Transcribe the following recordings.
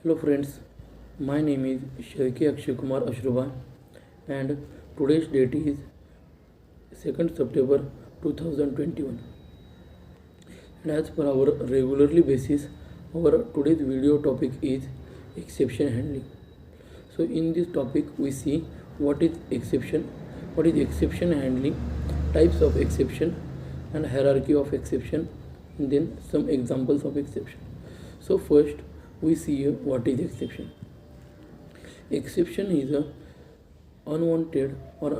Hello friends, my name is Shaiki Akshay Kumar Ashruba and today's date is 2nd September 2021. And as per our regularly basis, our today's video topic is exception handling. So in this topic we see what is exception handling, types of exception and hierarchy of exception, and then some examples of exception. So first we see what is exception. Exception is a unwanted or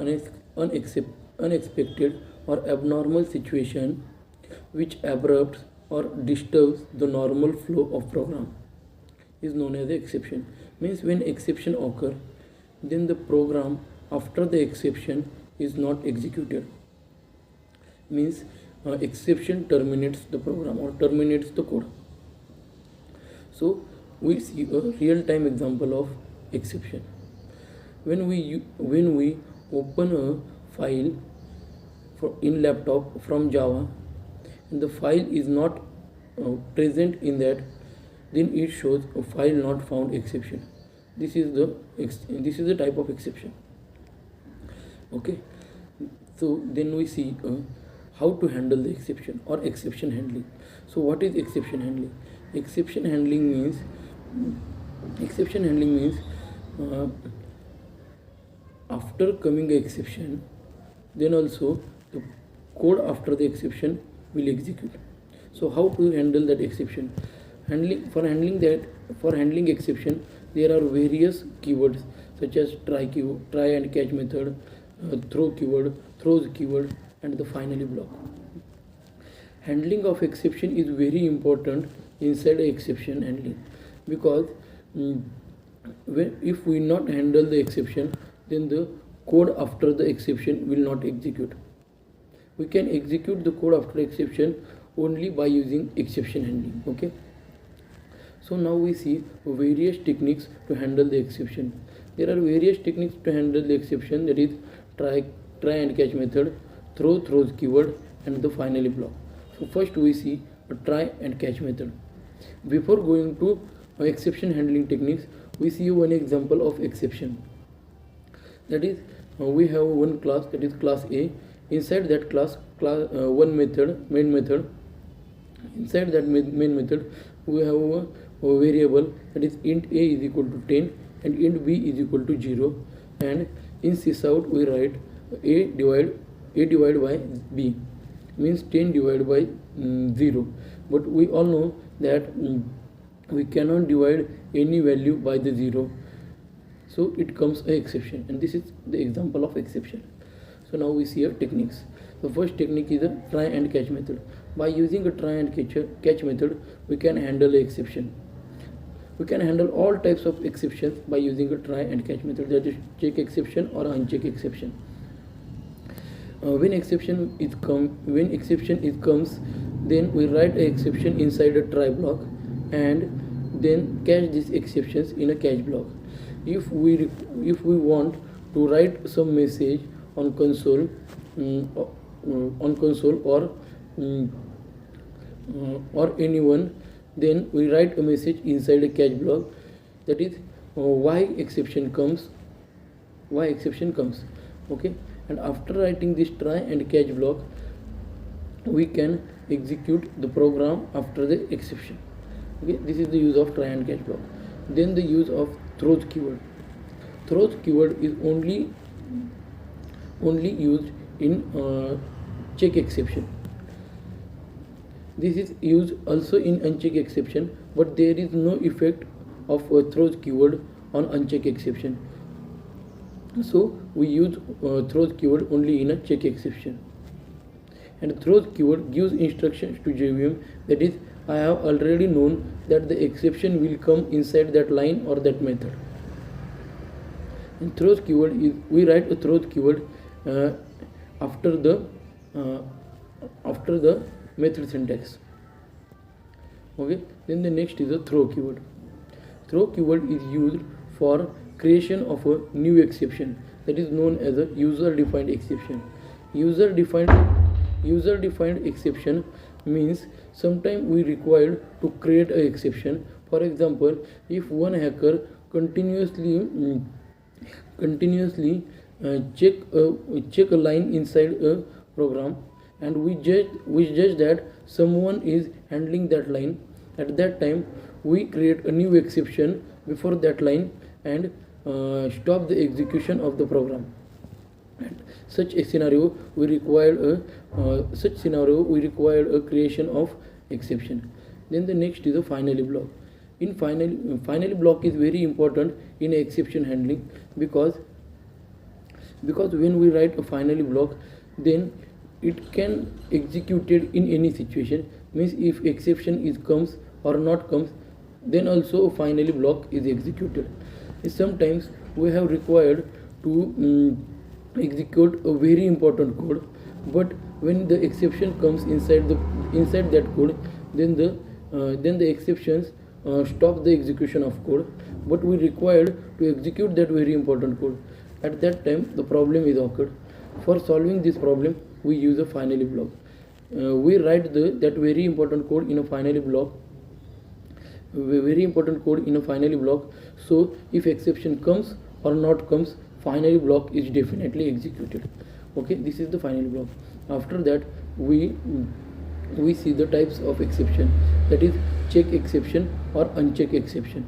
unexpected or abnormal situation which abrupts or disturbs the normal flow of program is known as exception. Means when exception occur, then the program after the exception is not executed. Means exception terminates the program or terminates the code. So we see a real-time example of exception. When we open a file in laptop from Java and the file is not present in that, then it shows a file not found exception. This is the type of exception. Okay. So then we see how to handle the exception or exception handling. So what is exception handling? Exception handling means after coming a exception, then also the code after the exception will execute. So how to handle that exception? For handling exception, there are various keywords such as try and catch method, throw keyword, throws keyword, and the finally block. Handling of exception is very important inside exception handling, because if we not handle the exception, then the code after the exception will not execute. We can execute the code after exception only by using exception handling. Okay. So now we see various techniques to handle the exception. There are various techniques to handle the exception, that is try and catch method, throws keyword, and the finally block. So first we see a try and catch method. Before going to exception handling techniques, we see one example of exception. That is, we have one class, that is class A. Inside that class one method, main method. Inside that main method, we have a variable, that is int A is equal to 10 and int B is equal to 0. And in sysout we write A divided by B, means 10 divided by 0. But we all know that we cannot divide any value by the 0. So it comes an exception, and this is the example of exception. So now we see our techniques. The first technique is a try and catch method. By using a try and catch method, we can handle an exception. We can handle all types of exceptions by using a try and catch method, that is check exception or uncheck exception. When exception comes, then we write an exception inside a try block and then catch these exceptions in a catch block. If we want to write some message on console or anyone, then we write a message inside a catch block, that is why exception comes. Okay. And after writing this try and catch block, we can execute the program after the exception. Okay, this is the use of try and catch block. Then the use of throws keyword. Throws keyword is only used in check exception. This is used also in uncheck exception, but there is no effect of throws keyword on uncheck exception. So we use throws keyword only in a check exception. And throws keyword gives instructions to JVM, that is, I have already known that the exception will come inside that line or that method. And throws keyword is, we write a throws keyword after the method syntax. Okay. Then the next is a throw keyword. Throw keyword is used for creation of a new exception, that is known as a user defined exception. User defined exception means sometimes we required to create an exception For example, if one hacker continuously check a line inside a program, and we judge that someone is handling that line, at that time we create a new exception before that line and stop the execution of the program. And such scenario we required a creation of exception. Then the next is a finally block. In finally block is very important in exception handling, because when we write a finally block, then it can executed in any situation. Means if exception is comes or not comes, then also a finally block is executed. Sometimes we have required to execute a very important code, but when the exception comes inside that code, then the exceptions stop the execution of code, but we required to execute that very important code. At that time the problem is occurred. For solving this problem, we use a finally block. We write that very important code in a finally block, so if exception comes or not comes, finally block is definitely executed. Okay, this is the finally block. After that, we see the types of exception, that is check exception or uncheck exception.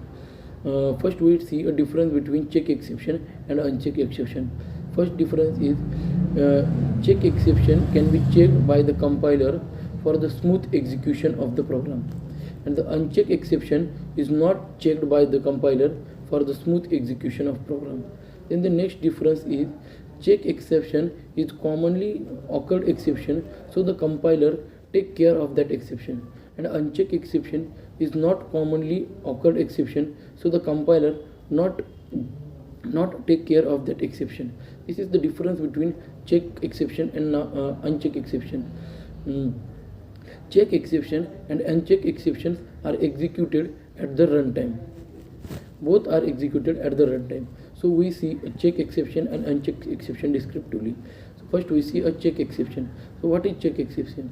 First we see a difference between check exception and uncheck exception. First difference is check exception can be checked by the compiler for the smooth execution of the program, and the uncheck exception is not checked by the compiler for the smooth execution of program. Then the next difference is check exception is commonly occurred exception, so the compiler take care of that exception, and uncheck exception is not commonly occurred exception, so the compiler not take care of that exception. This is the difference between check exception and uncheck exception. Check exception and uncheck exceptions are executed at the runtime. Both are executed at the runtime. So we see a check exception and uncheck exception descriptively. So first we see a check exception. So what is check exception?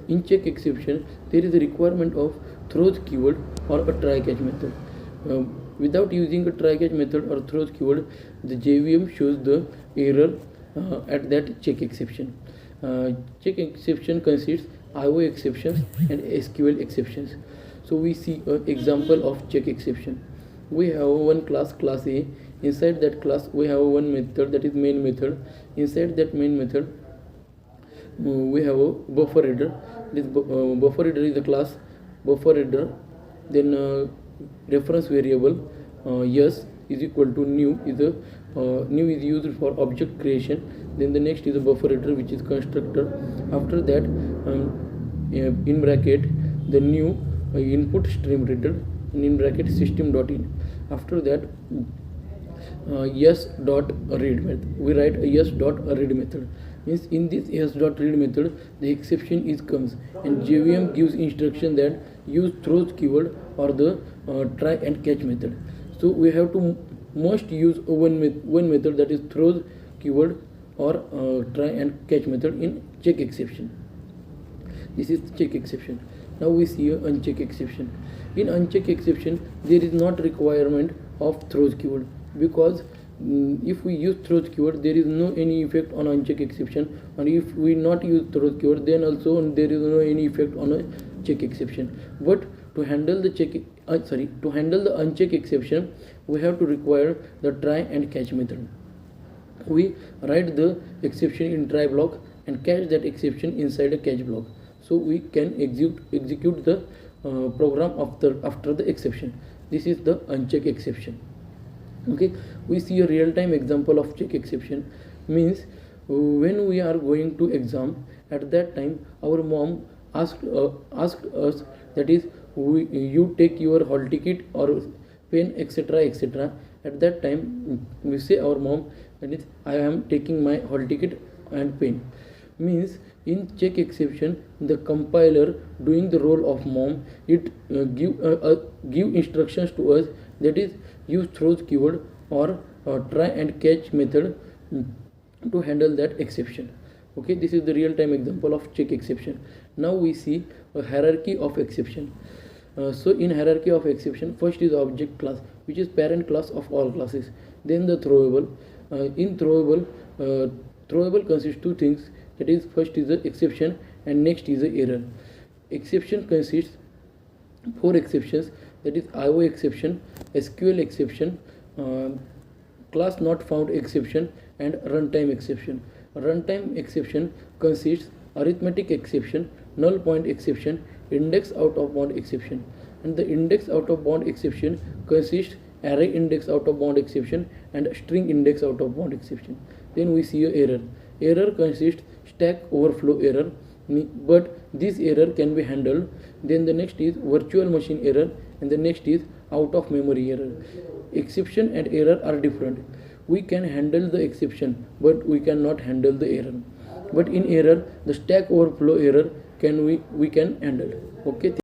In check exception, there is a requirement of throws keyword or a try catch method. Without using a try catch method or throws keyword, the JVM shows the error at that check exception. Check exception consists IO exceptions and SQL exceptions. So we see an example of check exception. We have one class A. Inside that class we have one method, that is main method. Inside that main method we have a buffer header. This buffer header is the class buffer header. Then reference variable yes is equal to new is used for object creation. Then the next is a buffer header, which is constructor. After that in bracket the new input stream reader, in bracket system.in. After that yes dot read method, we write a yes dot read method. Means in this yes dot read method the exception is comes, and JVM gives instruction that use throws keyword or the try and catch method. So we have to must use one method, that is throws keyword or try and catch method in check exception. This is check exception. Now we see a uncheck exception. In uncheck exception there is not requirement of throws keyword, because if we use throws keyword there is no any effect on uncheck exception, and if we not use throws keyword then also there is no any effect on a check exception. But to handle the uncheck exception, we have to require the try and catch method. We write the exception in try block and catch that exception inside a catch block, so we can execute the program after the exception. This is the uncheck exception. Okay, we see a real-time example of check exception. Means when we are going to exam, at that time our mom asked us, that is you take your hall ticket or pen, etc. At that time we say our mom, that is I am taking my hall ticket and pen. Means in check exception the compiler doing the role of mom, it give instructions to us, that is use throws keyword or try and catch method to handle that exception. Okay, this is the real time example of check exception. Now we see a hierarchy of exception. So in hierarchy of exception, first is object class, which is parent class of all classes. Then the throwable. In throwable consists two things. That is, first is the exception and next is the error. Exception consists four exceptions. That is IO exception, SQL exception, class not found exception, and runtime exception. Runtime exception consists arithmetic exception, null point exception, index out of bound exception. And the index out of bound exception consists array index out of bound exception and string index out of bound exception. Then we see a error. Error consists stack overflow error, but this error can be handled. Then the next is virtual machine error, and the next is out of memory error. Exception and error are different. We can handle the exception, but we cannot handle the error. But in error, the stack overflow error we can handle. Okay.